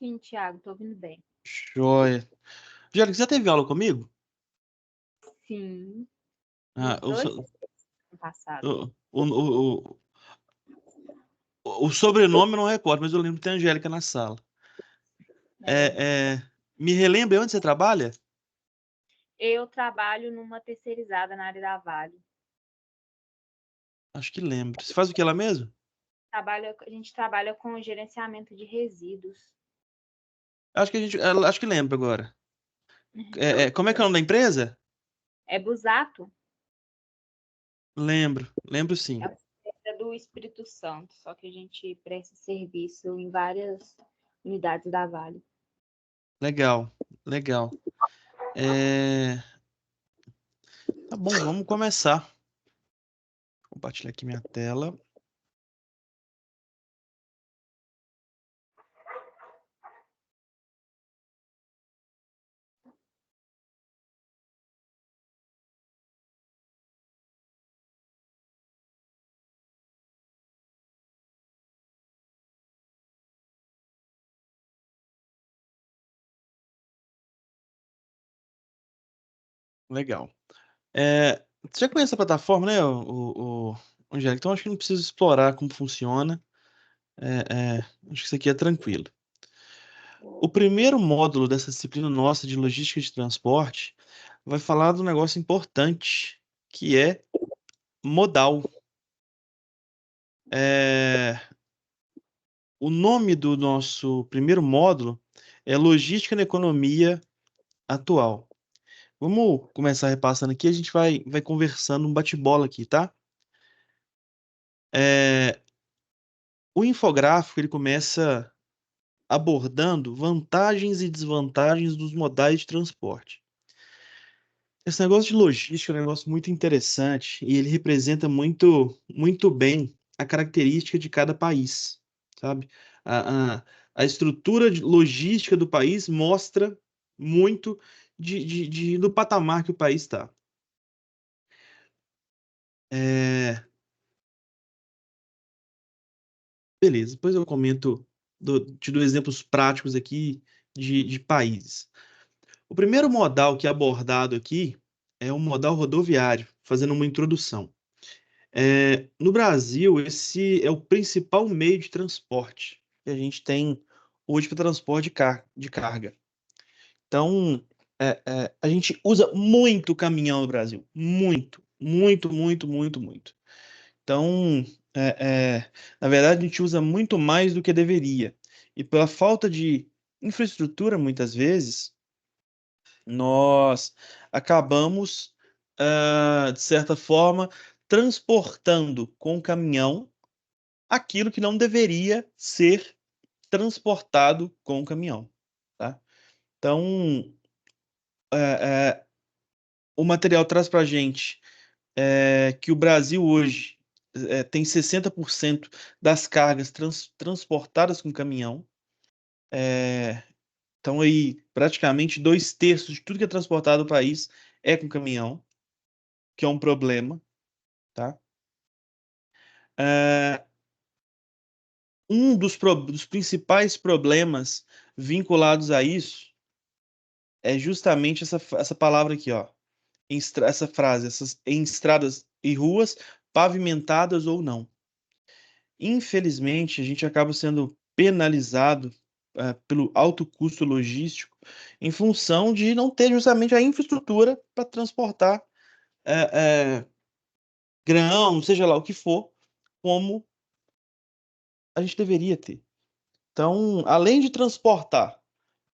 Sim, Thiago, tô ouvindo bem. Joia. Angélica, você já teve aula comigo? Sim, Ah, uns 2 meses no passado. o sobrenome eu não recordo, mas eu lembro que tem Angélica na sala. É, Me relembre onde você trabalha? eu trabalho numa terceirizada na área da Vale. Acho que lembro. Você faz o que lá mesmo? A gente trabalha com gerenciamento de resíduos. Acho que lembro agora. Como é que é o nome da empresa? É Busato, Lembro é sim. a empresa do Espírito Santo, só que a gente presta serviço em várias unidades da Vale. Legal, legal. É, Tá bom, vamos começar. Vou compartilhar aqui minha tela. Legal. Você já conhece a plataforma, né, Angélica? Então acho que não precisa explorar como funciona. Acho que isso aqui é tranquilo. O primeiro módulo dessa disciplina nossa de logística de transporte vai falar de um negócio importante, que é modal. É, o nome do nosso primeiro módulo é Logística na Economia Atual. Vamos começar repassando aqui, a gente vai conversando um bate-bola aqui, tá? É, o infográfico ele começa abordando vantagens e desvantagens dos modais de transporte. Esse negócio de logística é um negócio muito interessante e ele representa muito bem a característica de cada país, sabe? A estrutura logística do país mostra muito do patamar que o país está. É, beleza, depois eu comento, te dou exemplos práticos aqui de países. O primeiro modal que é abordado aqui é o modal rodoviário, fazendo uma introdução. No Brasil, esse é o principal meio de transporte que a gente tem hoje para transporte de carga. Então, a gente usa muito caminhão no Brasil. Muito, muito, muito, muito, muito. Então, na verdade, a gente usa muito mais do que deveria. E pela falta de infraestrutura, muitas vezes, nós acabamos, de certa forma, transportando com o caminhão aquilo que não deveria ser transportado com o caminhão, tá? Então, é, é, o material traz para a gente que o Brasil hoje tem 60% das cargas transportadas com caminhão. É, então, aí, praticamente 2/3 de tudo que é transportado no país é com caminhão, que é um problema, tá? É, dos principais problemas vinculados a isso é justamente essa palavra aqui, ó. Essa frase, em estradas e ruas, pavimentadas ou não. Infelizmente, a gente acaba sendo penalizado, pelo alto custo logístico em função de não ter justamente a infraestrutura para transportar é, é, grão, seja lá o que for, como a gente deveria ter. Então, além de transportar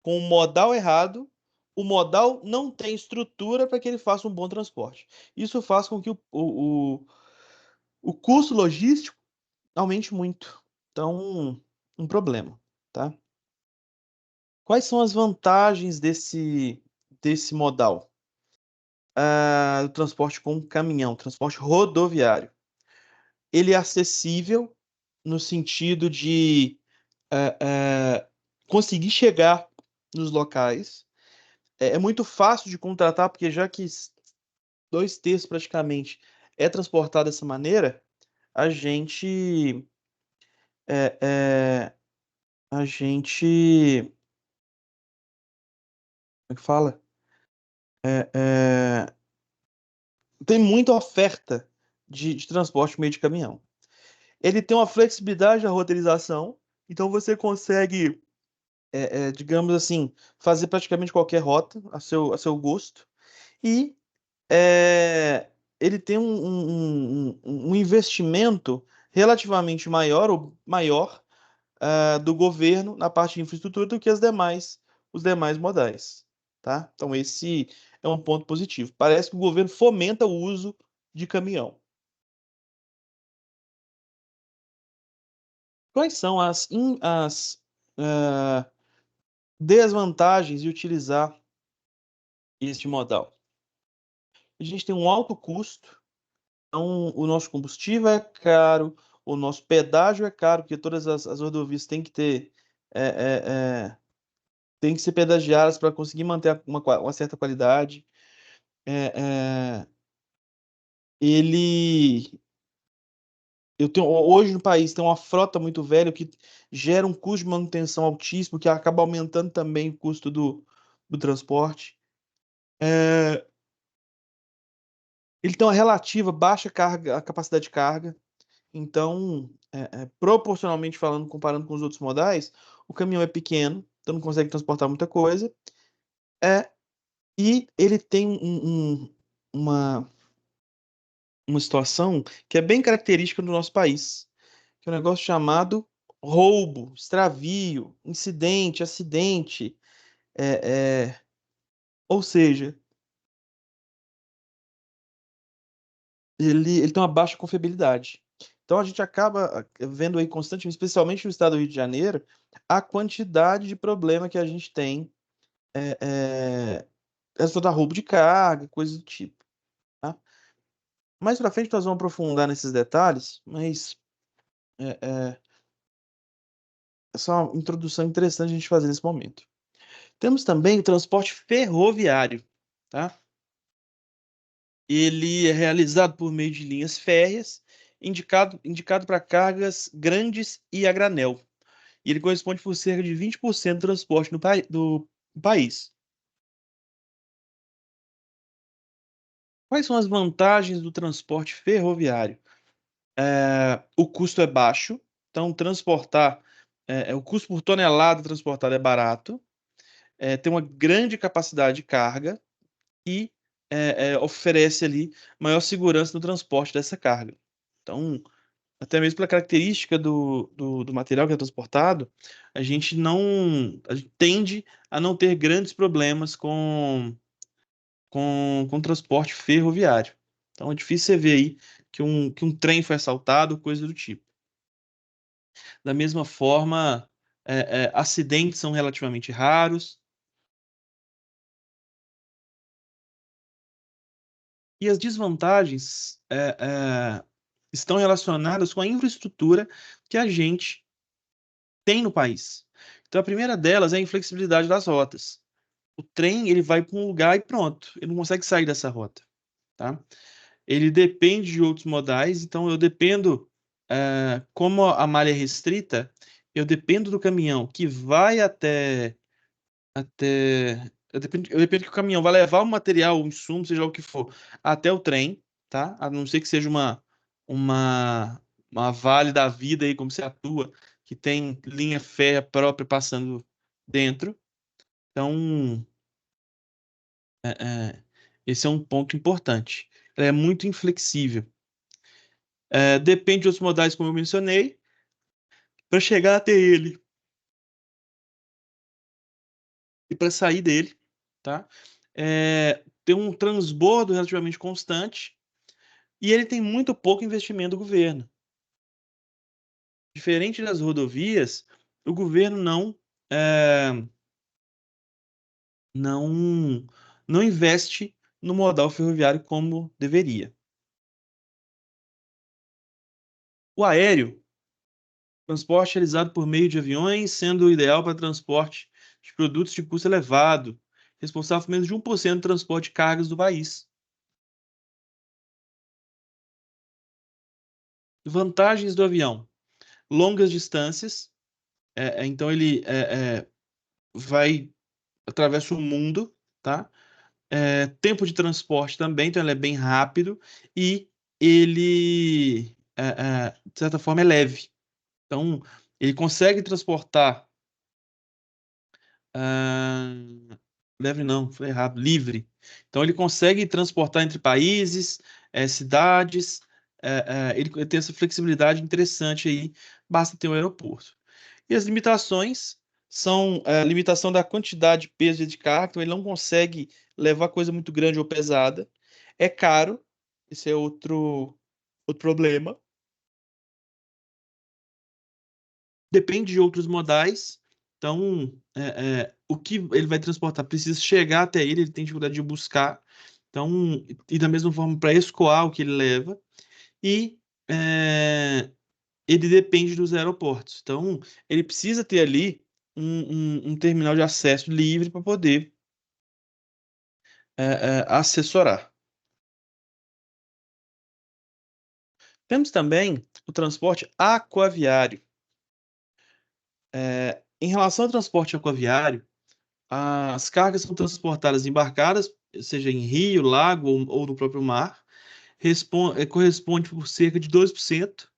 com o modal errado, o modal não tem estrutura para que ele faça um bom transporte. Isso faz com que o custo logístico aumente muito. Então, um problema, tá? Quais são as vantagens desse modal? Do transporte com caminhão, transporte rodoviário. Ele é acessível no sentido de eh, eh, conseguir chegar nos locais. É muito fácil de contratar, porque já que 2/3 praticamente é transportado dessa maneira, a gente, é, é, a gente é que fala? É, tem muita oferta de transporte por meio de caminhão. Ele tem uma flexibilidade na roteirização, então você consegue, digamos assim, fazer praticamente qualquer rota a seu gosto. E ele tem um investimento relativamente maior, ou maior, do governo na parte de infraestrutura do que os demais modais, tá? Então esse é um ponto positivo. Parece que o governo fomenta o uso de caminhão. Quais são as desvantagens de utilizar este modal? A gente tem um alto custo, então o nosso combustível é caro, o nosso pedágio é caro, porque todas as rodovias têm que ter, é, é, é, têm que ser pedagiadas para conseguir manter uma certa qualidade. É, é, ele, hoje no país tem uma frota muito velha, o que gera um custo de manutenção altíssimo, que acaba aumentando também o custo do transporte. É, ele tem uma relativa baixa carga, a capacidade de carga. Então, proporcionalmente falando, comparando com os outros modais, o caminhão é pequeno, então não consegue transportar muita coisa. É, e ele tem uma situação que é bem característica do nosso país, que é um negócio chamado roubo, extravio, incidente, acidente. É, ou seja, ele tem uma baixa confiabilidade. Então a gente acaba vendo aí constantemente, especialmente no estado do Rio de Janeiro, a quantidade de problema que a gente tem, é, é, resultado roubo de carga, coisa do tipo, tá? Mais pra frente nós vamos aprofundar nesses detalhes, mas é, é, é só uma introdução interessante a gente fazer nesse momento. Temos também o transporte ferroviário, tá? Ele é realizado por meio de linhas férreas, indicado para cargas grandes e a granel. E ele corresponde por cerca de 20% do transporte do país. Quais são as vantagens do transporte ferroviário? O custo é baixo, então o custo por tonelada transportada é barato, tem uma grande capacidade de carga e oferece ali maior segurança no transporte dessa carga. Então, até mesmo pela característica do material que é transportado, a gente tende a não ter grandes problemas com transporte ferroviário. Então é difícil você ver aí que um trem foi assaltado, coisa do tipo. Da mesma forma, acidentes são relativamente raros. E as desvantagens estão relacionadas com a infraestrutura que a gente tem no país. Então, a primeira delas é a inflexibilidade das rotas. O trem, ele vai para um lugar e pronto, ele não consegue sair dessa rota, tá? Ele depende de outros modais, então eu dependo, como a malha é restrita, eu dependo do caminhão que vai até eu dependo que o caminhão vai levar o material, o insumo, seja lá o que for, até o trem, tá? A não ser que seja uma, uma Vale da Vida aí, como se atua, que tem linha férrea própria passando dentro. Então, é, é, esse é um ponto importante. Ela é muito inflexível. Depende de outros modais, como eu mencionei, para chegar até ele e para sair dele, tá? Tem um transbordo relativamente constante e ele tem muito pouco investimento do governo. Diferente das rodovias, o governo não, não investe no modal ferroviário como deveria. O aéreo, transporte realizado por meio de aviões, sendo o ideal para transporte de produtos de custo elevado, responsável por menos de 1% do transporte de cargas do país. Vantagens do avião: longas distâncias, então ele vai atravessa o mundo, tá? Tempo de transporte também, então ele é bem rápido e ele, de certa forma, é leve. Então, ele consegue transportar. ah, Leve não, foi errado, livre. Então, ele consegue transportar entre países, cidades, ele tem essa flexibilidade interessante aí, basta ter um aeroporto. E as limitações são a limitação da quantidade de peso e de carga, então ele não consegue levar coisa muito grande ou pesada. É caro, esse é outro problema. Depende de outros modais, então o que ele vai transportar precisa chegar até ele tem dificuldade de buscar, então, e da mesma forma para escoar o que ele leva, e ele depende dos aeroportos. Então, ele precisa ter ali um terminal de acesso livre para poder assessorar. Temos também o transporte aquaviário. Em relação ao transporte aquaviário, as cargas são transportadas embarcadas, seja em rio, lago ou no próprio mar, corresponde por cerca de 2%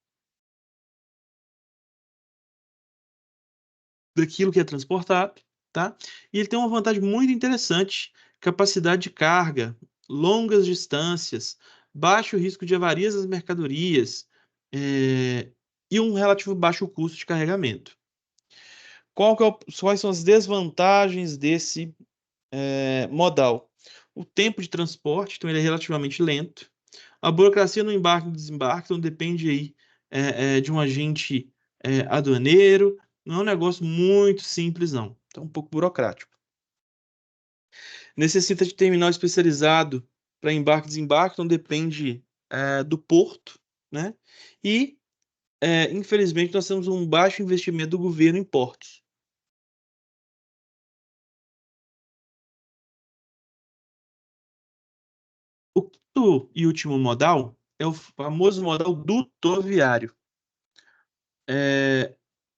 daquilo que é transportado, tá? E ele tem uma vantagem muito interessante: capacidade de carga, longas distâncias, baixo risco de avarias das mercadorias, e um relativo baixo custo de carregamento. Quais são as desvantagens desse modal? O tempo de transporte, então ele é relativamente lento. A burocracia no embarque e desembarque, então depende aí de um agente aduaneiro. Não é um negócio muito simples, não. Então, um pouco burocrático. Necessita de terminal especializado para embarque e desembarque, então depende do porto, né? E, infelizmente, nós temos um baixo investimento do governo em portos. O quinto e último modal é o famoso modal dutoviário.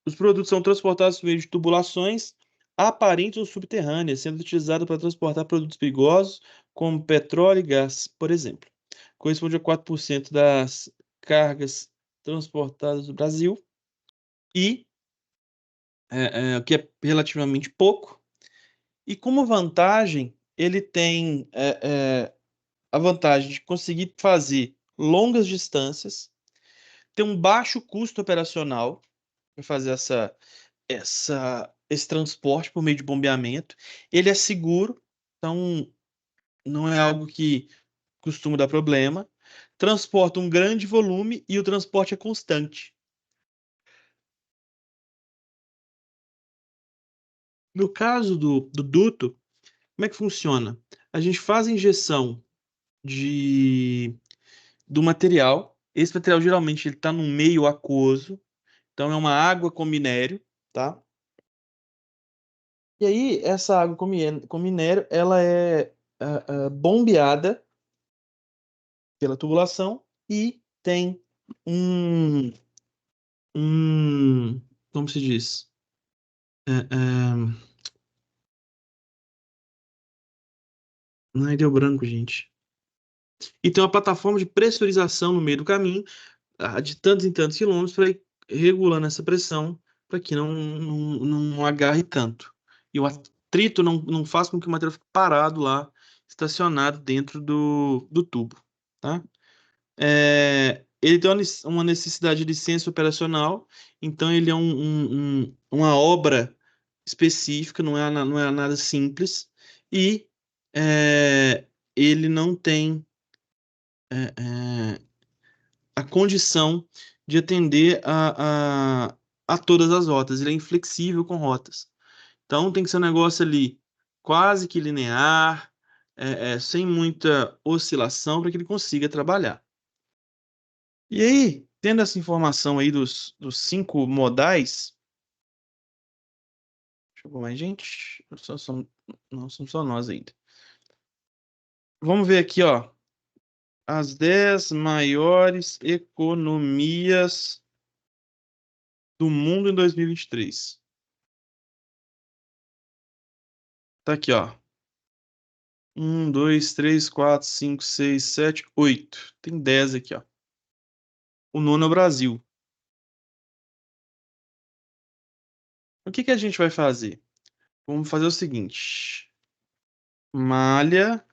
Os produtos são transportados por meio de tubulações aparentes ou subterrâneas, sendo utilizados para transportar produtos perigosos, como petróleo e gás, por exemplo. Corresponde a 4% das cargas transportadas no Brasil, e o que é relativamente pouco. E como vantagem, ele tem a vantagem de conseguir fazer longas distâncias, ter um baixo custo operacional para fazer esse transporte por meio de bombeamento. Ele é seguro, então não é algo que costuma dar problema. Transporta um grande volume e o transporte é constante. No caso do duto, como é que funciona? A gente faz a injeção do material. Esse material geralmente ele está num meio aquoso, então é uma água com minério, tá? E aí essa água com minério, ela é bombeada pela tubulação e tem um, um como se diz? É, é, Ai, deu branco, gente. E tem uma plataforma de pressurização no meio do caminho, de tantos em tantos quilômetros, para ir regulando essa pressão, para que não agarre tanto. E o atrito não faz com que o material fique parado lá, estacionado dentro do tubo, tá? Ele tem uma necessidade de licença operacional, então ele é uma obra específica, não é nada simples, e ele não tem é, é, a condição de atender a todas as rotas, ele é inflexível com rotas. Então tem que ser um negócio ali quase que linear, sem muita oscilação, para que ele consiga trabalhar. E aí, tendo essa informação aí dos 5 modais, deixa eu ver mais, gente. Não somos só nós ainda. Vamos ver aqui, ó, as 10 maiores economias do mundo em 2023. Tá aqui, ó. 1, 2, 3, 4, 5, 6, 7, 8. Tem 10 aqui, ó. O nono é o Brasil. O que que a gente vai fazer? Vamos fazer o seguinte. Malha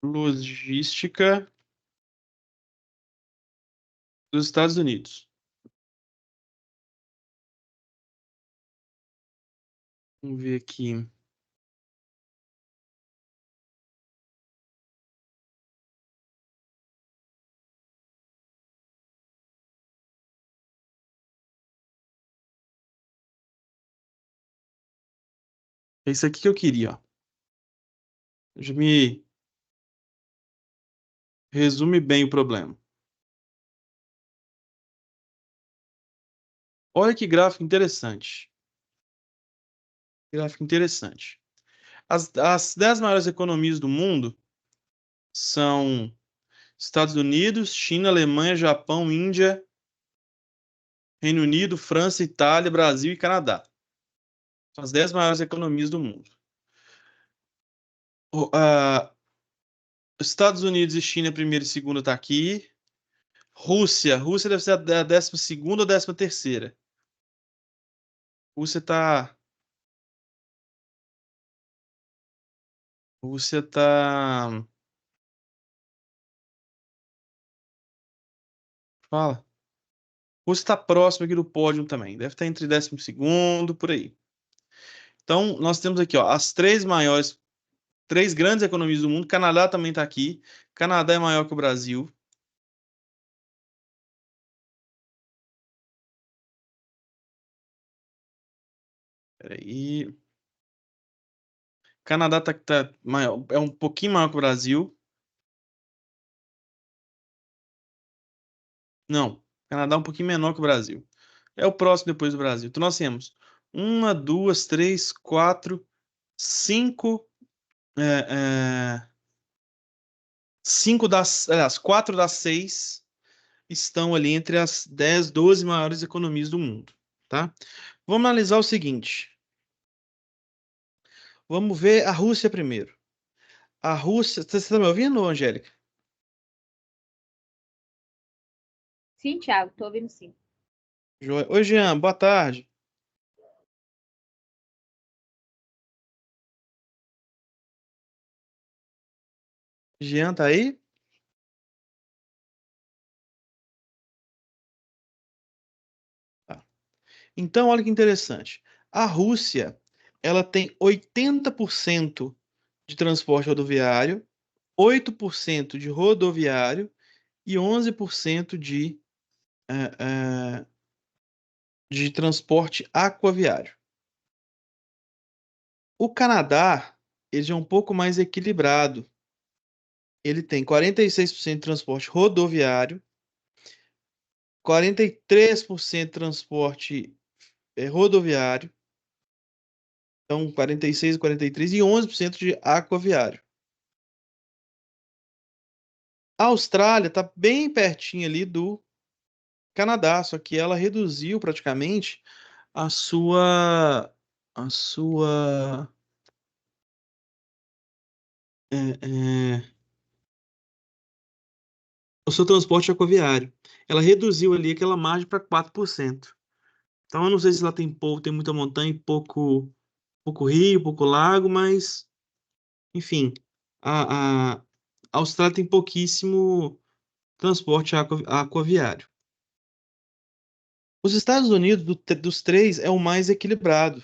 logística dos Estados Unidos. Vamos ver aqui. É isso aqui que eu queria, ó. Já me resume bem o problema. Olha que gráfico interessante. Gráfico interessante. As 10 maiores economias do mundo são Estados Unidos, China, Alemanha, Japão, Índia, Reino Unido, França, Itália, Brasil e Canadá. São as 10 maiores economias do mundo. Estados Unidos e China, primeira e segunda, tá aqui. Rússia deve ser a 12ª ou 13ª. Rússia tá. Rússia tá. Fala. Rússia tá próximo aqui do pódio também. Deve estar entre 12º, por aí. Então, nós temos aqui, ó, as três grandes economias do mundo. Canadá também tá aqui. Canadá é maior que o Brasil. Peraí. Canadá tá maior, é um pouquinho maior que o Brasil. Não, Canadá é um pouquinho menor que o Brasil. É o próximo depois do Brasil. Então nós temos uma, duas, três, quatro, cinco, é, é, aliás, 4 das 6 estão ali entre as 10, 12 maiores economias do mundo, tá? Vamos analisar o seguinte. Vamos ver a Rússia primeiro. A Rússia, você está me ouvindo, Angélica? Sim, Thiago, tô ouvindo sim. Oi, Jean, boa tarde. Jean tá aí? Tá. Então, olha que interessante. A Rússia, ela tem 80% de transporte rodoviário, 8% de rodoviário e 11% eh, eh, de transporte aquaviário. O Canadá, ele já é um pouco mais equilibrado. Ele tem 46% de transporte rodoviário, 43% de transporte rodoviário, então 46 e 43, e 11% de aquaviário. A Austrália está bem pertinho ali do Canadá, só que ela reduziu praticamente a sua a sua é, é, o seu transporte aquaviário. Ela reduziu ali aquela margem para 4%. Então eu não sei se lá tem muita montanha e pouco rio, pouco lago, mas enfim, a Austrália tem pouquíssimo transporte aquaviário. Os Estados Unidos, dos três, é o mais equilibrado.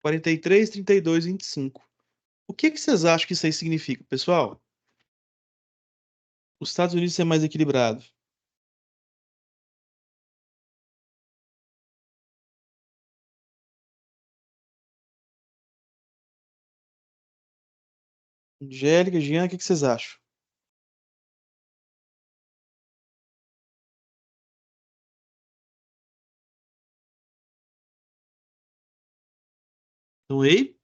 43, 32, 25. O que que vocês acham que isso aí significa, pessoal? Os Estados Unidos ser mais equilibrado. Angélica, Jean, o que que vocês acham? Estão aí?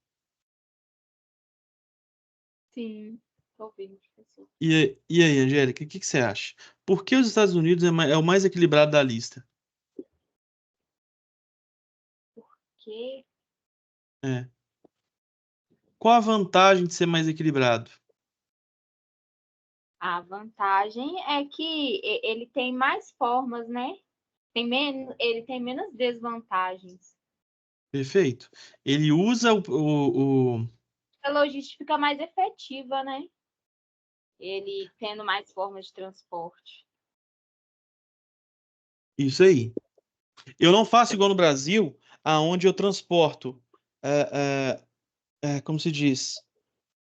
Sim, tô ouvindo, professor. E aí, Angélica, o que que você acha? Por que os Estados Unidos é o mais equilibrado da lista? Que É. Qual a vantagem de ser mais equilibrado? A vantagem é que ele tem mais formas, né? Ele tem menos desvantagens. Perfeito. Ele usa A logística fica mais efetiva, né? Ele tendo mais formas de transporte. Isso aí. Eu não faço igual no Brasil, aonde eu transporto, como se diz,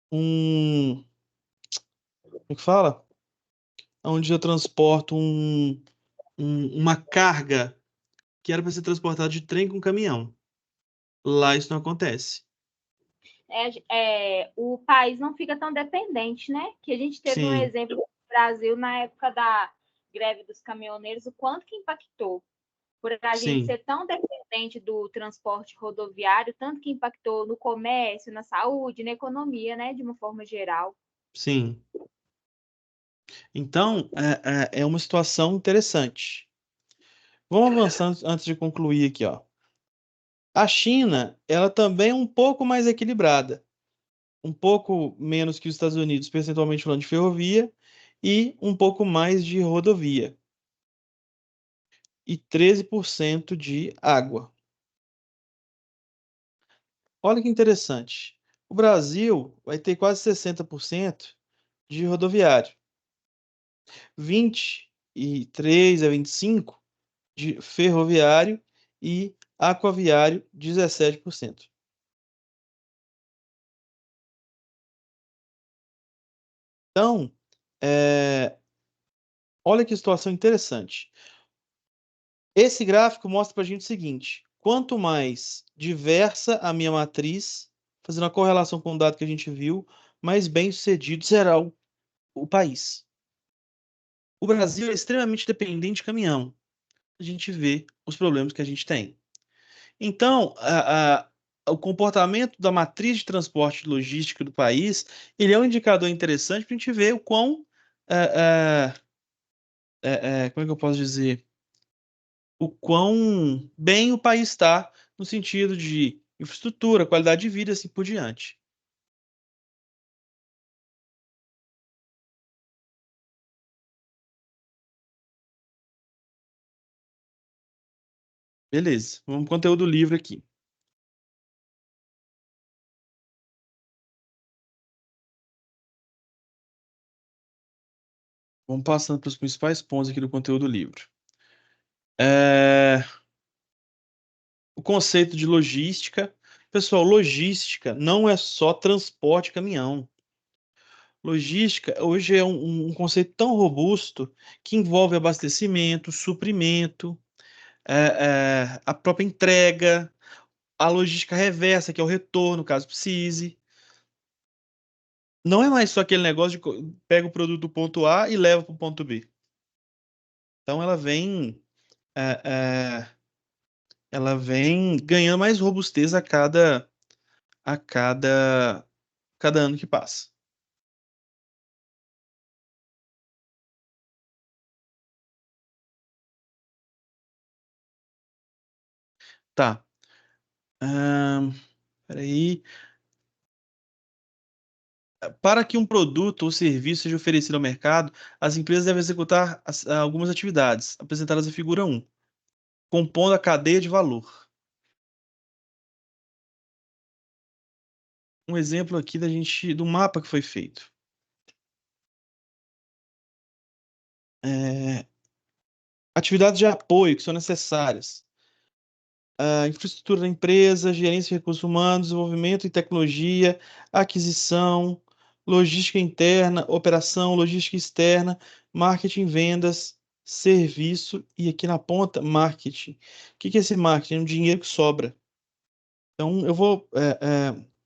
como é que fala? Onde eu transporto uma carga que era para ser transportada de trem com caminhão. Lá isso não acontece. O país não fica tão dependente, né? Que a gente teve um Sim, exemplo no Brasil na época da greve dos caminhoneiros, o quanto que impactou. Por a gente sim, ser tão dependente do transporte rodoviário, tanto que impactou no comércio, na saúde, na economia, né? De uma forma geral. sim. Então, é uma situação interessante. Vamos avançando antes de concluir aqui, ó. A China, ela também é um pouco mais equilibrada, um pouco menos que os Estados Unidos, percentualmente falando de ferrovia, e um pouco mais de rodovia, e 13% de água. Olha que interessante. O Brasil vai ter quase 60% de rodoviário, 23 a 25% de ferroviário e aquaviário, 17%. Então, é, olha que situação interessante. Esse gráfico mostra para a gente o seguinte: quanto mais diversa a minha matriz, fazendo a correlação com o dado que a gente viu, mais bem-sucedido será o país. O Brasil é extremamente dependente de caminhão. A gente vê os problemas que a gente tem. Então, o comportamento da matriz de transporte e logística do país, ele é um indicador interessante para a gente ver o quão, é, como é que eu posso dizer, o quão bem o país está no sentido de infraestrutura, qualidade de vida, e assim por diante. Beleza, vamos pro conteúdo do livro aqui. Vamos passando para os principais pontos aqui do conteúdo do livro. É, o conceito de logística. Pessoal, logística não é só transporte de caminhão. Logística hoje é um conceito tão robusto que envolve abastecimento, suprimento, a própria entrega, a logística reversa, que é o retorno, caso precise. Não é mais só aquele negócio de pega o produto do ponto A e leva para o ponto B. Então é, é, ela vem ganhando mais robustez a cada ano que passa. Tá. Ahn, peraí. Para que um produto ou serviço seja oferecido ao mercado, as empresas devem executar algumas atividades, apresentadas na figura 1, compondo a cadeia de valor. Um exemplo aqui do mapa que foi feito. É, atividades de apoio que são necessárias. A infraestrutura da empresa, gerência de recursos humanos, desenvolvimento e tecnologia, aquisição, logística interna, operação, logística externa, marketing, vendas, serviço e aqui na ponta, marketing. O que que é esse marketing? É um dinheiro que sobra. Então,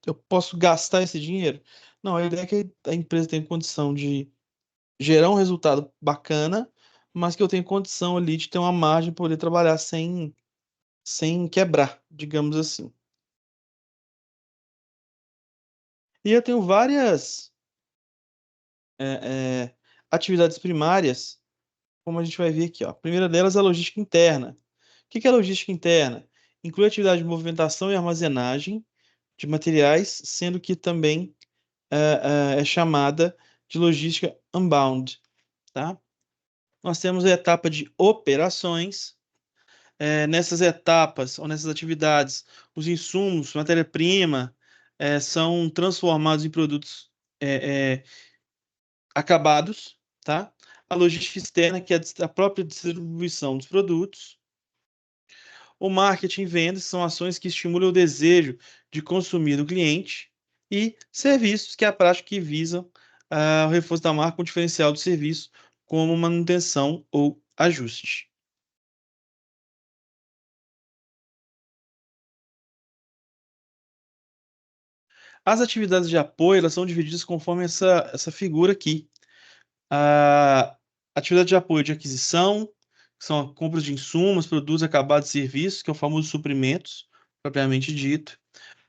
eu posso gastar esse dinheiro? Não, a ideia é que a empresa tenha condição de gerar um resultado bacana, mas que eu tenha condição ali de ter uma margem para poder trabalhar sem quebrar, digamos assim. E eu tenho várias é, é, atividades primárias, como a gente vai ver aqui, ó. A primeira delas é a logística interna. O que que é logística interna? Inclui atividade de movimentação e armazenagem, de materiais, sendo que também é chamada de logística unbound, tá? Nós temos a etapa de operações. Nessas etapas ou nessas atividades, os insumos, matéria-prima, são transformados em produtos é, é, acabados, tá? A logística externa, que é a própria distribuição dos produtos. O marketing e vendas são ações que estimulam o desejo de consumir do cliente. E serviços, que é a prática que visam o reforço da marca com o diferencial do serviço, como manutenção ou ajuste. As atividades de apoio, elas são divididas conforme essa figura aqui. A atividade de apoio de aquisição, que são a compra de insumos, produtos acabados e serviços, que é o famoso suprimentos, propriamente dito.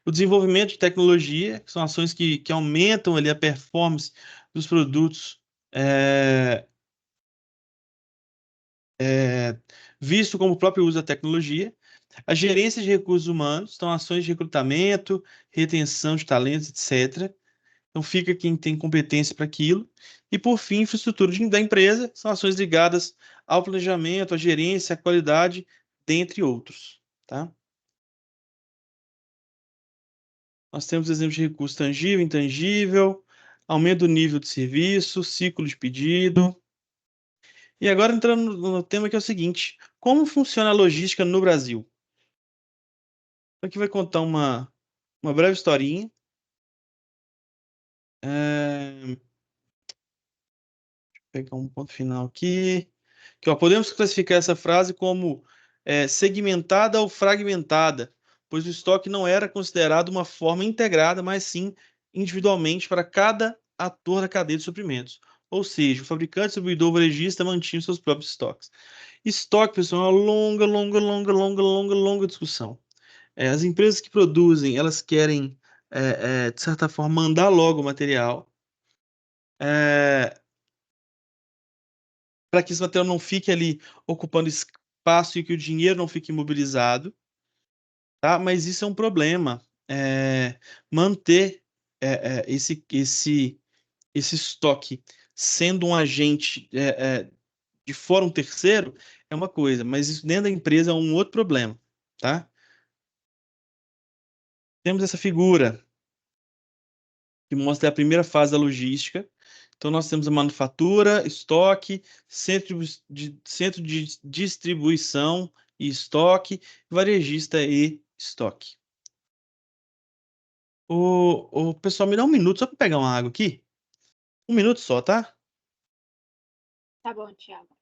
O desenvolvimento de tecnologia, que são ações que aumentam ali a performance dos produtos, é, visto como o próprio uso da tecnologia. A gerência de recursos humanos, são ações de recrutamento, retenção de talentos, etc. Então fica quem tem competência para aquilo. E por fim, infraestrutura da empresa, são ações ligadas ao planejamento, à gerência, à qualidade, dentre outros, tá? Nós temos exemplos de recurso tangível, intangível, aumento do nível de serviço, ciclo de pedido. E agora entrando no tema que é o seguinte: como funciona a logística no Brasil? Aqui vai contar uma breve historinha. É, pegar um ponto final aqui. Que, ó, podemos classificar essa frase como segmentada ou fragmentada, pois o estoque não era considerado uma forma integrada, mas sim individualmente para cada ator da cadeia de suprimentos. Ou seja, o fabricante, distribuidor, varejista mantinha seus próprios estoques. Estoque, pessoal, é uma longa, longa, longa, longa, longa, longa discussão. As empresas que produzem, elas querem, de certa forma, mandar logo o material, para que esse material não fique ali ocupando espaço e que o dinheiro não fique imobilizado, tá? Mas isso é um problema. Manter esse estoque sendo um agente de fora, um terceiro, é uma coisa, mas isso dentro da empresa é um outro problema, tá? Temos essa figura que mostra a primeira fase da logística. Então, nós temos a manufatura, estoque, centro de distribuição e estoque, varejista e estoque. O pessoal, me dá um minuto só para pegar uma água aqui. Um minuto só, tá? Tá bom, Thiago.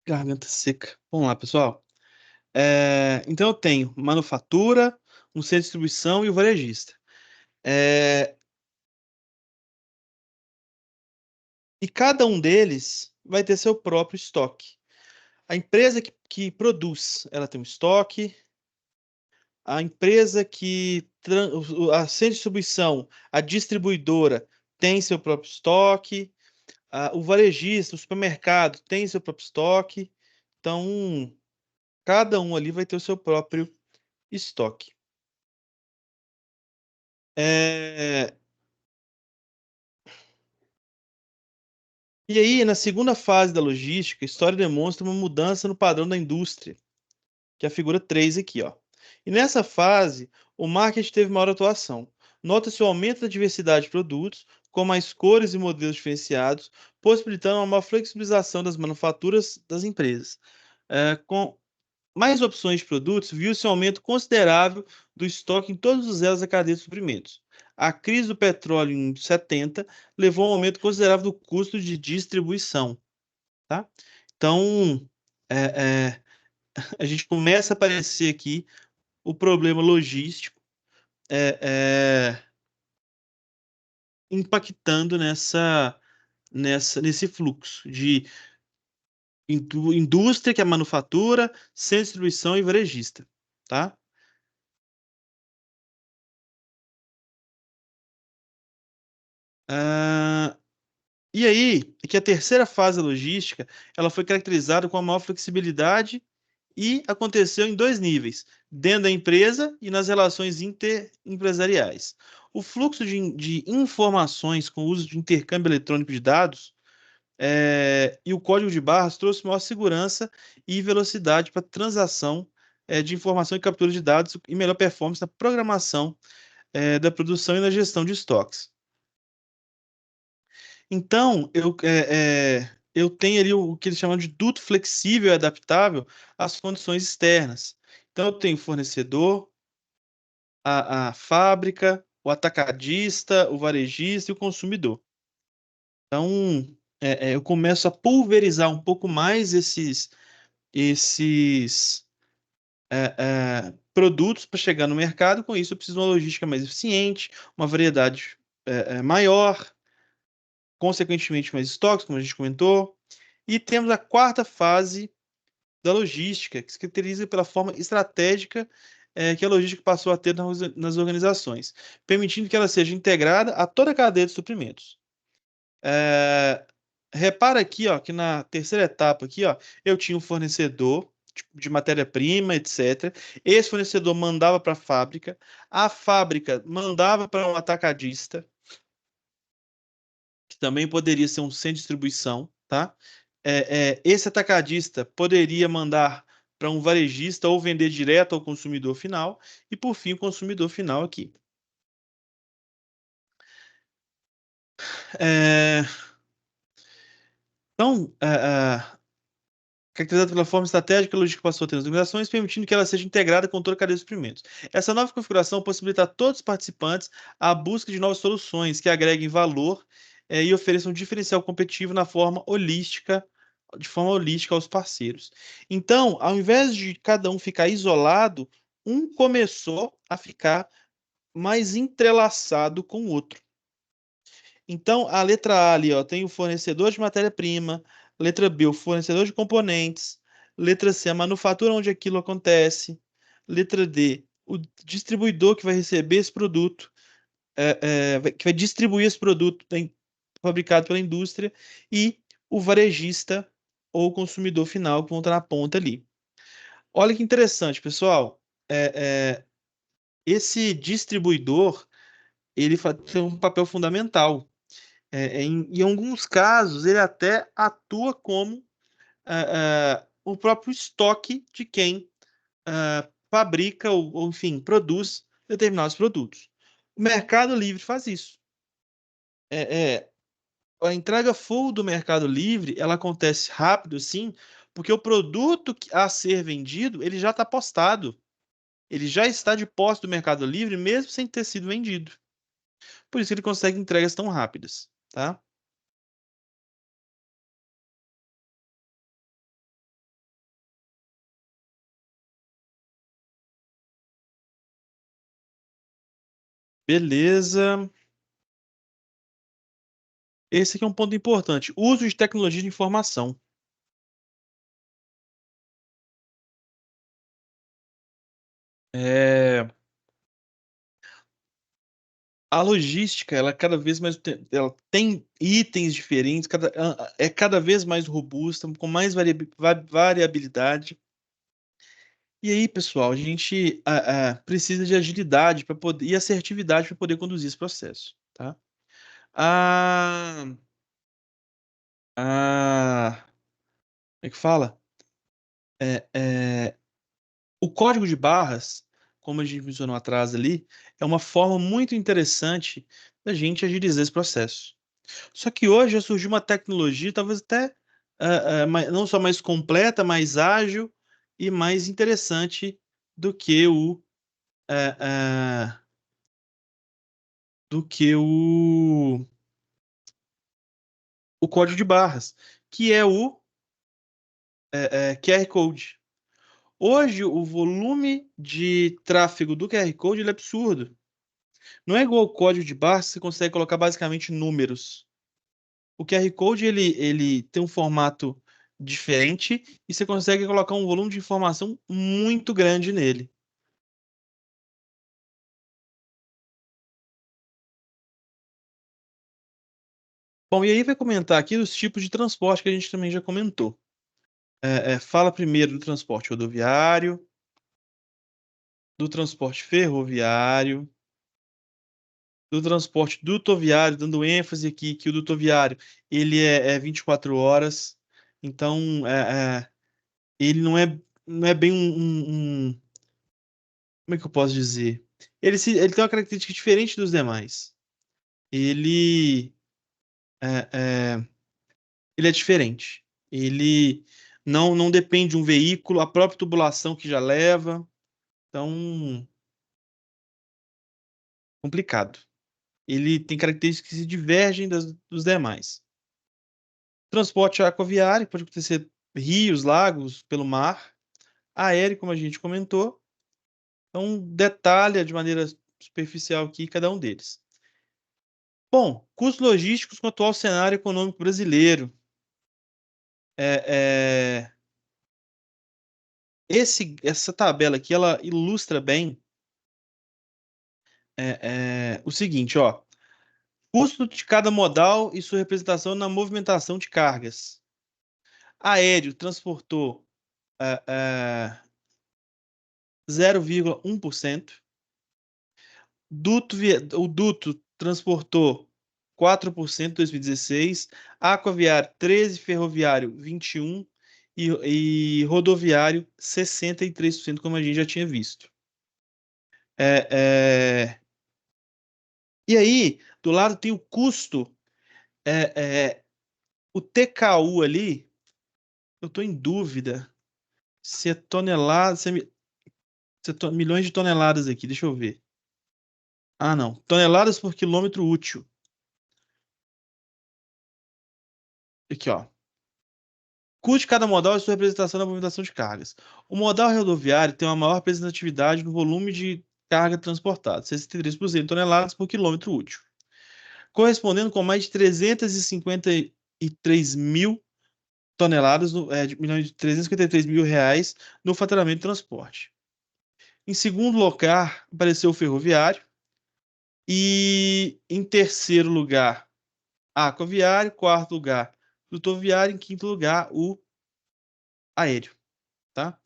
Garganta seca. Vamos lá, pessoal. Então eu tenho manufatura, um centro de distribuição e o varejista. E cada um deles vai ter seu próprio estoque. A empresa que produz, ela tem um estoque. A empresa a centro de distribuição, a distribuidora tem seu próprio estoque. O varejista, o supermercado tem seu próprio estoque. Então, cada um ali vai ter o seu próprio estoque. É, E aí, na segunda fase da logística, a história demonstra uma mudança no padrão da indústria, que é a figura 3 aqui, ó. E nessa fase, o marketing teve maior atuação. Nota-se o aumento da diversidade de produtos, com mais cores e modelos diferenciados, possibilitando uma maior flexibilização das manufaturas das empresas. Com mais opções de produtos, viu-se um aumento considerável do estoque em todos os elos da cadeia de suprimentos. A crise do petróleo em 70 levou a um aumento considerável do custo de distribuição, tá? Então, é, é, a gente começa a aparecer aqui o problema logístico é, é, impactando nesse fluxo de indústria, que é manufatura, centro de distribuição e varejista, tá? Ah, E aí, é que a terceira fase da logística, ela foi caracterizada com a maior flexibilidade e aconteceu em dois níveis, dentro da empresa e nas relações interempresariais. O fluxo de informações com o uso de intercâmbio eletrônico de dados e o código de barras trouxe maior segurança e velocidade para transação de informação e captura de dados e melhor performance na programação da produção e na gestão de estoques. Então, eu tenho ali o que eles chamam de duto flexível e adaptável às condições externas. Então, eu tenho o fornecedor, a fábrica, o atacadista, o varejista e o consumidor. Então, eu começo a pulverizar um pouco mais esses produtos para chegar no mercado. Com isso, eu preciso de uma logística mais eficiente, uma variedade maior, consequentemente mais estoques, como a gente comentou. E temos a quarta fase da logística, que se caracteriza pela forma estratégica que a logística passou a ter nas organizações, permitindo que ela seja integrada a toda a cadeia de suprimentos. É, Repara aqui, ó, que na terceira etapa aqui, ó, eu tinha um fornecedor de matéria-prima, etc. Esse fornecedor mandava para a fábrica mandava para um atacadista, que também poderia ser um centro de distribuição, tá? Esse atacadista poderia mandar para um varejista ou vender direto ao consumidor final, e por fim, o consumidor final aqui. É, então, caracterizada pela forma estratégica, a logística passou a ter as organizações, permitindo que ela seja integrada com toda a cadeia de suprimentos. Essa nova configuração possibilita a todos os participantes a busca de novas soluções que agreguem valor e ofereçam um diferencial competitivo de forma holística aos parceiros. Então, ao invés de cada um ficar isolado, um começou a ficar mais entrelaçado com o outro. Então, a letra A ali, ó, tem o fornecedor de matéria-prima, letra B, o fornecedor de componentes, letra C, a manufatura onde aquilo acontece, letra D, o distribuidor que vai receber esse produto, que vai distribuir esse produto fabricado pela indústria, e o varejista ou o consumidor final que vão estar na ponta ali. Olha que interessante, pessoal. Esse distribuidor, tem um papel fundamental. Em alguns casos, ele até atua como o próprio estoque de quem fabrica ou, enfim, produz determinados produtos. O Mercado Livre faz isso. É, é, a entrega full do Mercado Livre, ela acontece rápido, sim, porque o produto a ser vendido, ele já está postado. Ele já está de posse do Mercado Livre, mesmo sem ter sido vendido. Por isso ele consegue entregas tão rápidas, tá? Beleza. Esse aqui é um ponto importante. Uso de tecnologia de informação. A logística, ela cada vez mais ela tem itens diferentes, é cada vez mais robusta, com mais variabilidade. E aí, pessoal, a gente precisa de agilidade para poder e assertividade para poder conduzir esse processo, tá? A, como é que fala? É, é, o código de barras, como a gente mencionou atrás ali, é uma forma muito interessante da gente agilizar esse processo. Só que hoje já surgiu uma tecnologia, talvez até não só mais completa, mais ágil e mais interessante do que eh, eh, do que o código de barras, que é o QR Code. Hoje, o volume de tráfego do QR Code ele é absurdo. Não é igual o código de barras, você consegue colocar basicamente números. O QR Code ele tem um formato diferente e você consegue colocar um volume de informação muito grande nele. Bom, e aí vai comentar aqui os tipos de transporte que a gente também já comentou. Fala primeiro do transporte rodoviário, do transporte ferroviário, do transporte dutoviário, dando ênfase aqui que o dutoviário ele é 24 horas, então ele não é bem como é que eu posso dizer? Ele tem uma característica diferente dos demais. Ele é, é, ele é diferente. Ele não depende de um veículo, a própria tubulação que já leva. Então, complicado. Ele tem características que se divergem dos demais. Transporte aquaviário, pode acontecer rios, lagos, pelo mar. Aéreo, como a gente comentou. Então, detalha de maneira superficial aqui cada um deles. Bom, custos logísticos com o atual cenário econômico brasileiro. É, é, essa tabela aqui, ela ilustra bem o seguinte, ó. Custo de cada modal e sua representação na movimentação de cargas. Aéreo transportou é, é, 0,1%. O duto transportou 4% em 2016. Aquaviário 13%, ferroviário 21% e rodoviário 63%, como a gente já tinha visto. É, é, E aí, do lado tem o custo, o TKU ali, eu estou em dúvida se é tonelada, milhões de toneladas aqui, deixa eu ver. Ah, não. Toneladas por quilômetro útil. Aqui, ó. Custo de cada modal e sua representação na movimentação de cargas. O modal rodoviário tem uma maior representatividade no volume de carga transportada, 63% de toneladas por quilômetro útil, correspondendo com mais de 353 mil toneladas, de milhões de 353 mil reais no faturamento de transporte. Em segundo lugar, apareceu o ferroviário. E em terceiro lugar, aquaviário. Quarto lugar, rodoviário. Em quinto lugar, o aéreo, tá?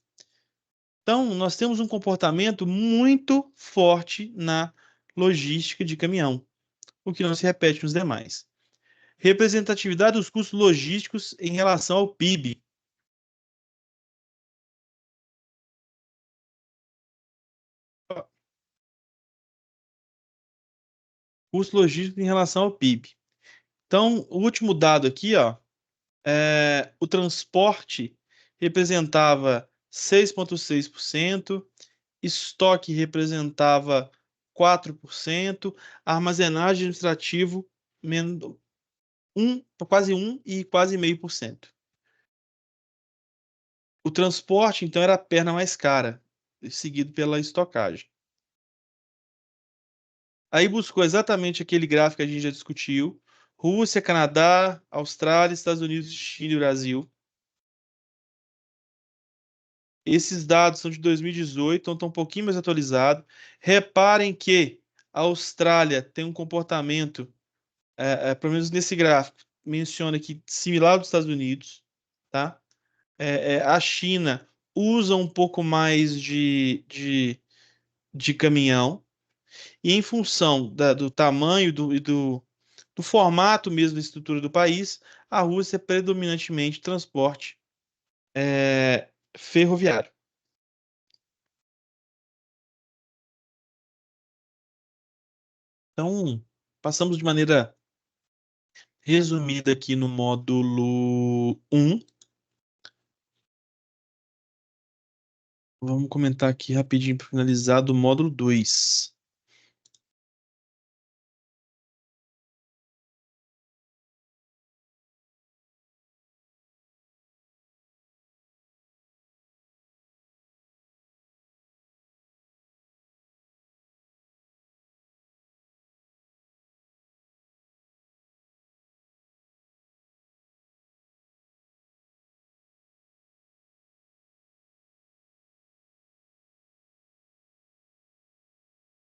Então, nós temos um comportamento muito forte na logística de caminhão, o que não se repete nos demais. Representatividade dos custos logísticos em relação ao PIB. Custo logístico em relação ao PIB. Então, o último dado aqui, ó, o transporte representava 6,6%, estoque representava 4%, armazenagem administrativo quase 1 e quase 0,5%. O transporte, então, era a perna mais cara, seguido pela estocagem. Aí buscou exatamente aquele gráfico que a gente já discutiu. Rússia, Canadá, Austrália, Estados Unidos, Chile e Brasil. Esses dados são de 2018, então estão um pouquinho mais atualizados. Reparem que a Austrália tem um comportamento, pelo menos nesse gráfico, menciona aqui, similar aos dos Estados Unidos, tá? A China usa um pouco mais de caminhão, e em função do tamanho do formato mesmo da estrutura do país, a Rússia é predominantemente transporte ferroviário. Então, passamos de maneira resumida aqui no módulo 1. Vamos comentar aqui rapidinho para finalizar do módulo 2.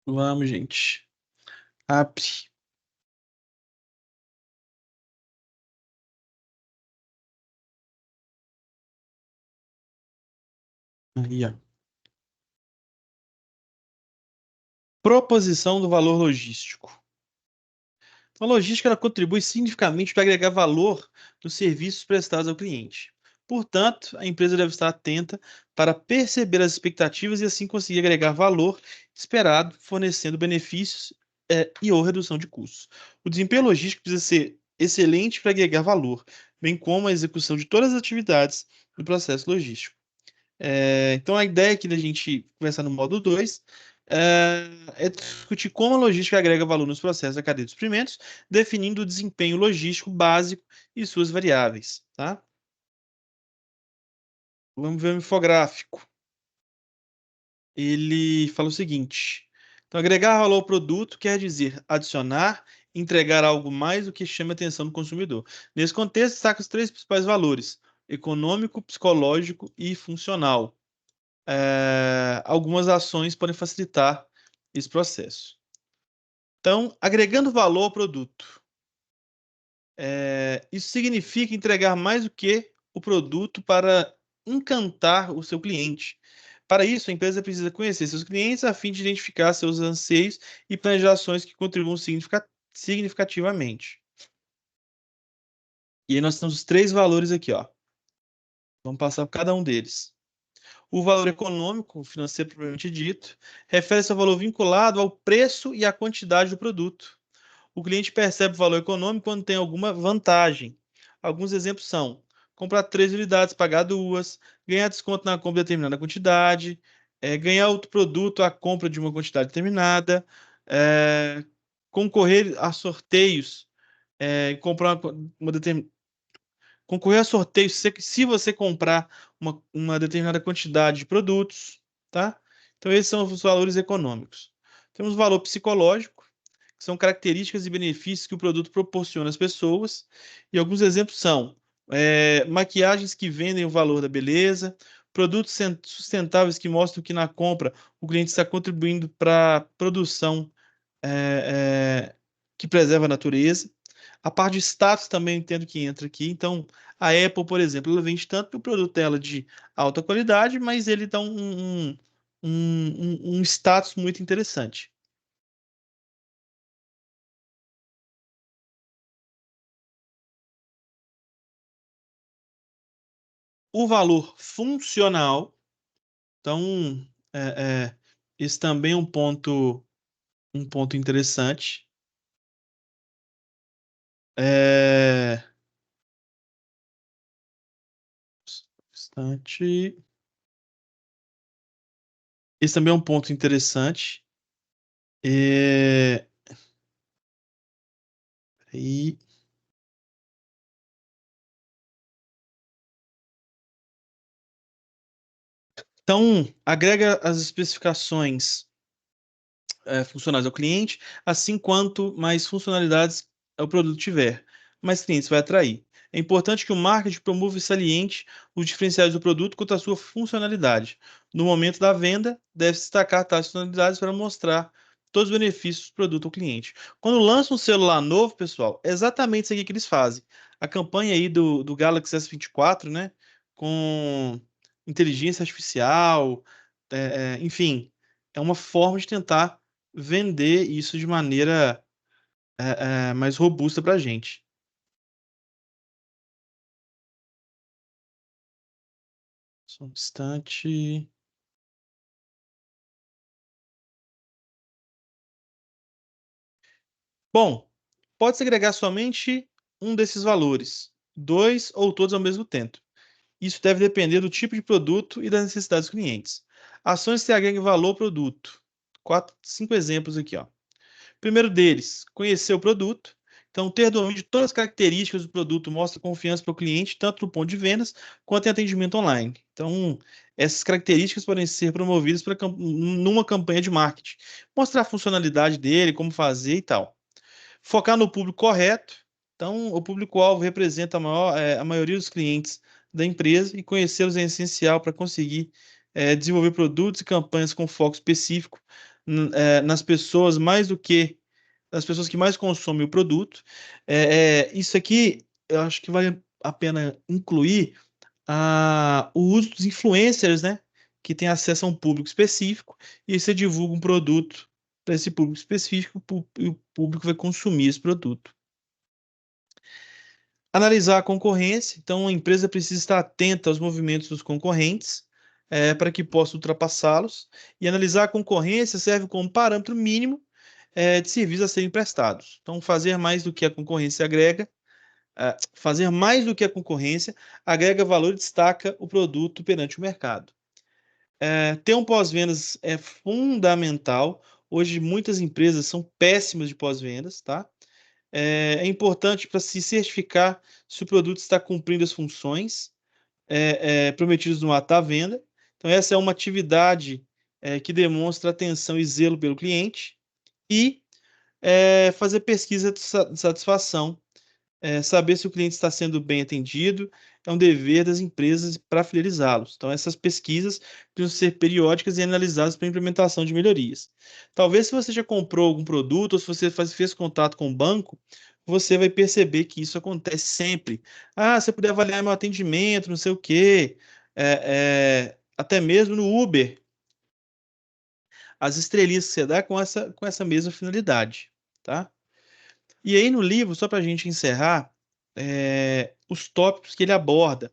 Vamos, gente. Abre. Aí, ó. Proposição do valor logístico. A logística ela contribui significativamente para agregar valor nos serviços prestados ao cliente. Portanto, a empresa deve estar atenta para perceber as expectativas e assim conseguir agregar valor esperado, fornecendo benefícios e/ou redução de custos. O desempenho logístico precisa ser excelente para agregar valor, bem como a execução de todas as atividades do processo logístico. Então, a ideia aqui da gente conversar no módulo 2 é discutir como a logística agrega valor nos processos da cadeia de suprimentos, definindo o desempenho logístico básico e suas variáveis, tá? Vamos ver o infográfico. Ele fala o seguinte: então, agregar valor ao produto quer dizer adicionar, entregar algo mais do que chama a atenção do consumidor. Nesse contexto, destaca os três principais valores: econômico, psicológico e funcional. Algumas ações podem facilitar esse processo. Então, agregando valor ao produto. Isso significa entregar mais do que o produto para encantar o seu cliente. Para isso, a empresa precisa conhecer seus clientes a fim de identificar seus anseios e planejar ações que contribuam significativamente. E aí nós temos os três valores aqui, ó. Vamos passar por cada um deles. O valor econômico, financeiro propriamente dito, refere-se ao valor vinculado ao preço e à quantidade do produto. O cliente percebe o valor econômico quando tem alguma vantagem. Alguns exemplos são: comprar 3 unidades, pagar duas, ganhar desconto na compra de determinada quantidade, ganhar outro produto à compra de uma quantidade determinada, concorrer a sorteios, comprar uma determinada concorrer a sorteios se você comprar uma determinada quantidade de produtos, tá? Então, esses são os valores econômicos. Temos o valor psicológico, que são características e benefícios que o produto proporciona às pessoas. E alguns exemplos são maquiagens que vendem o valor da beleza, produtos sustentáveis que mostram que na compra o cliente está contribuindo para a produção que preserva a natureza. A parte de status também entendo que entra aqui. Então, a Apple, por exemplo, ela vende tanto que o produto dela de alta qualidade, mas ele dá um status muito interessante. O valor funcional, então, esse também é um ponto interessante. É, Instante. Esse também é um ponto interessante. É, e, então, agrega as especificações funcionais ao cliente, assim quanto mais funcionalidades o produto tiver, mais clientes vai atrair. É importante que o marketing promova e saliente os diferenciais do produto quanto à sua funcionalidade. No momento da venda, deve destacar tais funcionalidades para mostrar todos os benefícios do produto ao cliente. Quando lança um celular novo, pessoal, é exatamente isso aqui que eles fazem. A campanha aí do Galaxy S24, né, com inteligência artificial, enfim, é uma forma de tentar vender isso de maneira mais robusta para a gente. Só um instante. Bom, pode segregar somente um desses valores, dois ou todos ao mesmo tempo. Isso deve depender do tipo de produto e das necessidades dos clientes. Ações que agreguem valor ao produto. Cinco exemplos aqui, ó. Primeiro deles, conhecer o produto. Então, ter domínio de todas as características do produto mostra confiança para o cliente, tanto no ponto de vendas quanto em atendimento online. Então, essas características podem ser promovidas numa campanha de marketing. Mostrar a funcionalidade dele, como fazer e tal. Focar no público correto. Então, o público-alvo representa a maioria dos clientes da empresa e conhecê-los é essencial para conseguir desenvolver produtos e campanhas com foco específico nas pessoas mais do que das pessoas que mais consomem o produto. Isso aqui eu acho que vale a pena incluir o uso dos influencers, né? Que tem acesso a um público específico e você divulga um produto para esse público específico e o público vai consumir esse produto. Analisar a concorrência, então a empresa precisa estar atenta aos movimentos dos concorrentes para que possa ultrapassá-los. E analisar a concorrência serve como parâmetro mínimo de serviços a serem prestados. Então, fazer mais do que a concorrência agrega, fazer mais do que a concorrência agrega valor e destaca o produto perante o mercado. Ter um pós-vendas é fundamental. Hoje, muitas empresas são péssimas de pós-vendas, tá? É importante para se certificar se o produto está cumprindo as funções prometidas no ato da venda. Então, essa é uma atividade que demonstra atenção e zelo pelo cliente. E fazer pesquisa de satisfação, saber se o cliente está sendo bem atendido, é um dever das empresas para fidelizá-los. Então, essas pesquisas precisam ser periódicas e analisadas para implementação de melhorias. Talvez se você já comprou algum produto ou se você fez contato com o banco, você vai perceber que isso acontece sempre. Ah, você puder avaliar meu atendimento, não sei o quê. Até mesmo no Uber, as estrelinhas que você dá com essa mesma finalidade, tá? E aí no livro, só para a gente encerrar, os tópicos que ele aborda.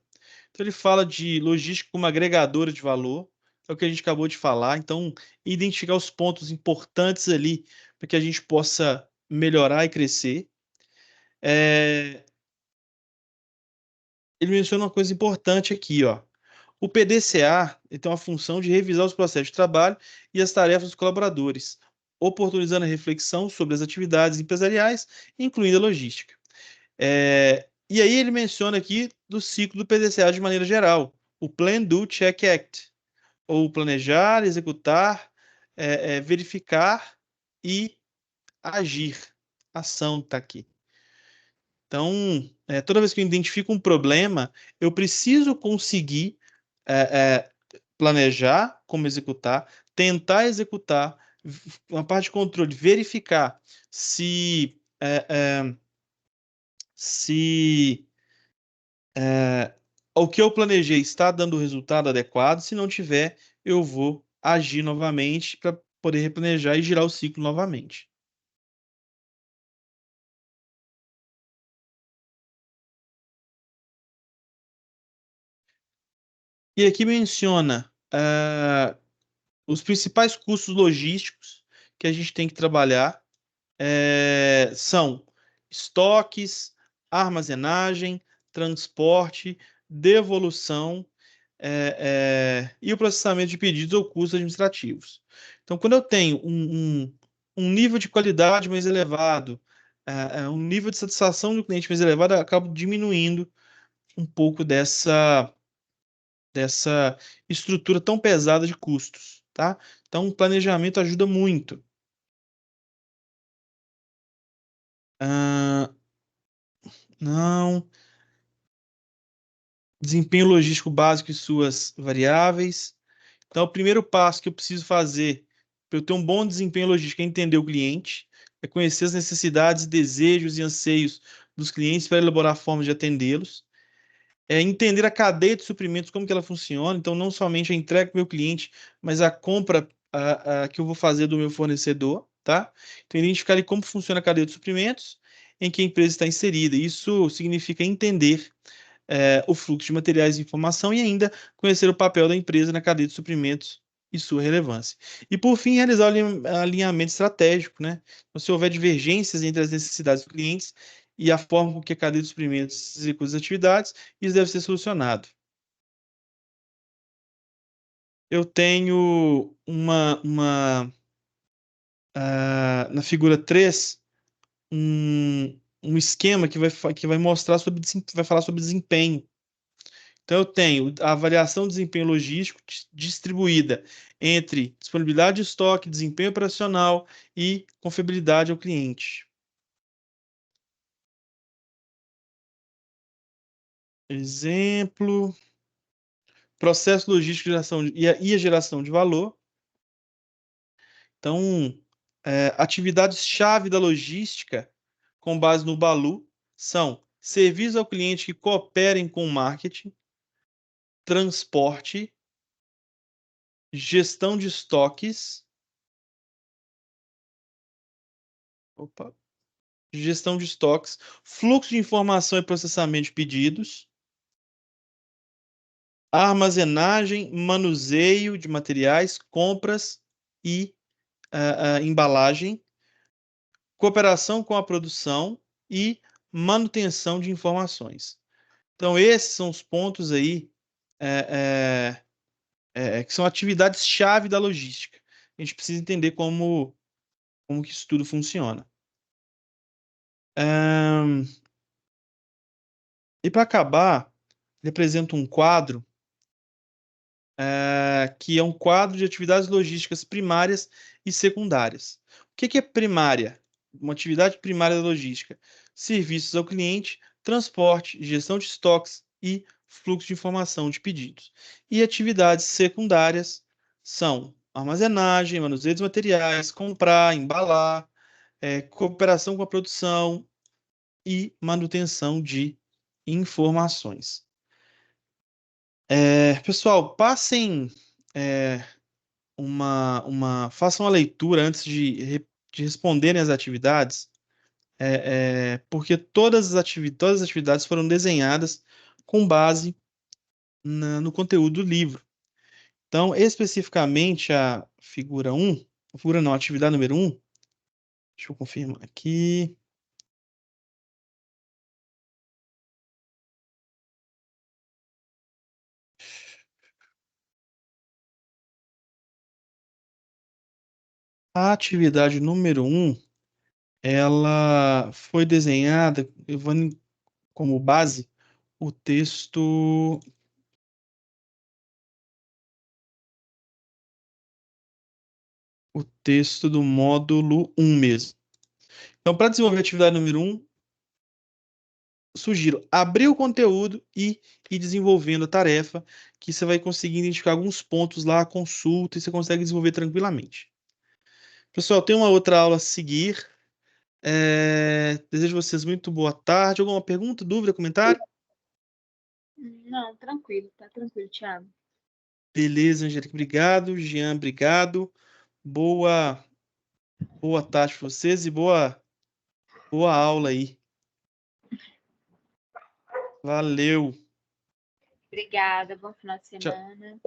Então ele fala de logística como agregadora de valor, é o que a gente acabou de falar. Então, identificar os pontos importantes ali para que a gente possa melhorar e crescer. Ele menciona uma coisa importante aqui, ó. O PDCA ele tem uma função de revisar os processos de trabalho e as tarefas dos colaboradores, oportunizando a reflexão sobre as atividades empresariais, incluindo a logística. E aí ele menciona aqui do ciclo do PDCA de maneira geral, o Plan, Do, Check, Act, ou planejar, executar, verificar e agir. Ação está aqui. Então, toda vez que eu identifico um problema, eu preciso conseguir planejar como executar, tentar executar, uma parte de controle, verificar se o que eu planejei está dando o resultado adequado. Se não tiver, eu vou agir novamente para poder replanejar e girar o ciclo novamente. E aqui menciona os principais custos logísticos que a gente tem que trabalhar são estoques, armazenagem, transporte, devolução e o processamento de pedidos ou custos administrativos. Então, quando eu tenho um nível de qualidade mais elevado, um nível de satisfação do cliente mais elevado, eu acabo diminuindo um pouco dessa estrutura tão pesada de custos, tá? Então, o planejamento ajuda muito. Não. Desempenho logístico básico e suas variáveis. Então, o primeiro passo que eu preciso fazer para eu ter um bom desempenho logístico é entender o cliente, é conhecer as necessidades, desejos e anseios dos clientes para elaborar formas de atendê-los. É entender a cadeia de suprimentos, como que ela funciona. Então, não somente a entrega para o meu cliente, mas a compra que eu vou fazer do meu fornecedor, tá? Então, identificar ali como funciona a cadeia de suprimentos, em que a empresa está inserida. Isso significa entender o fluxo de materiais de informação e ainda conhecer o papel da empresa na cadeia de suprimentos e sua relevância. E, por fim, realizar o alinhamento estratégico, né? Então, se houver divergências entre as necessidades dos clientes e a forma com que a cadeia de suprimentos executa as atividades, isso deve ser solucionado. Eu tenho na figura 3, um esquema que vai mostrar vai falar sobre desempenho. Então, eu tenho a avaliação de desempenho logístico distribuída entre disponibilidade de estoque, desempenho operacional e confiabilidade ao cliente. Exemplo, processo logístico e a geração de valor. Então, atividades-chave da logística, com base no Balu, são serviços ao cliente que cooperem com o marketing, transporte, gestão de estoques, opa, gestão de estoques, fluxo de informação e processamento de pedidos, armazenagem, manuseio de materiais, compras e embalagem, cooperação com a produção e manutenção de informações. Então, esses são os pontos aí que são atividades-chave da logística. A gente precisa entender como que isso tudo funciona. E para acabar, ele apresenta um quadro que é um quadro de atividades logísticas primárias e secundárias. O que é primária? Uma atividade primária da logística: serviços ao cliente, transporte, gestão de estoques e fluxo de informação de pedidos. E atividades secundárias são armazenagem, manuseio dos materiais, comprar, embalar, cooperação com a produção e manutenção de informações. Pessoal, passem façam uma leitura antes de responderem as atividades, porque todas as atividades foram desenhadas com base no conteúdo do livro. Então, especificamente a figura 1, a figura não, a atividade número 1, deixa eu confirmar aqui. A atividade número 1, ela foi desenhada, levando como base o texto do módulo 1 mesmo. Então, para desenvolver a atividade número 1, sugiro abrir o conteúdo e ir desenvolvendo a tarefa, que você vai conseguir identificar alguns pontos lá, consulta, e você consegue desenvolver tranquilamente. Pessoal, tem uma outra aula a seguir. Desejo a vocês muito boa tarde. Alguma pergunta, dúvida, comentário? Não, tranquilo, tá tranquilo, Thiago. Beleza, Angélica, obrigado. Jean, obrigado. Boa tarde para vocês e boa aula aí. Valeu. Obrigada, bom final de Tchau. semana.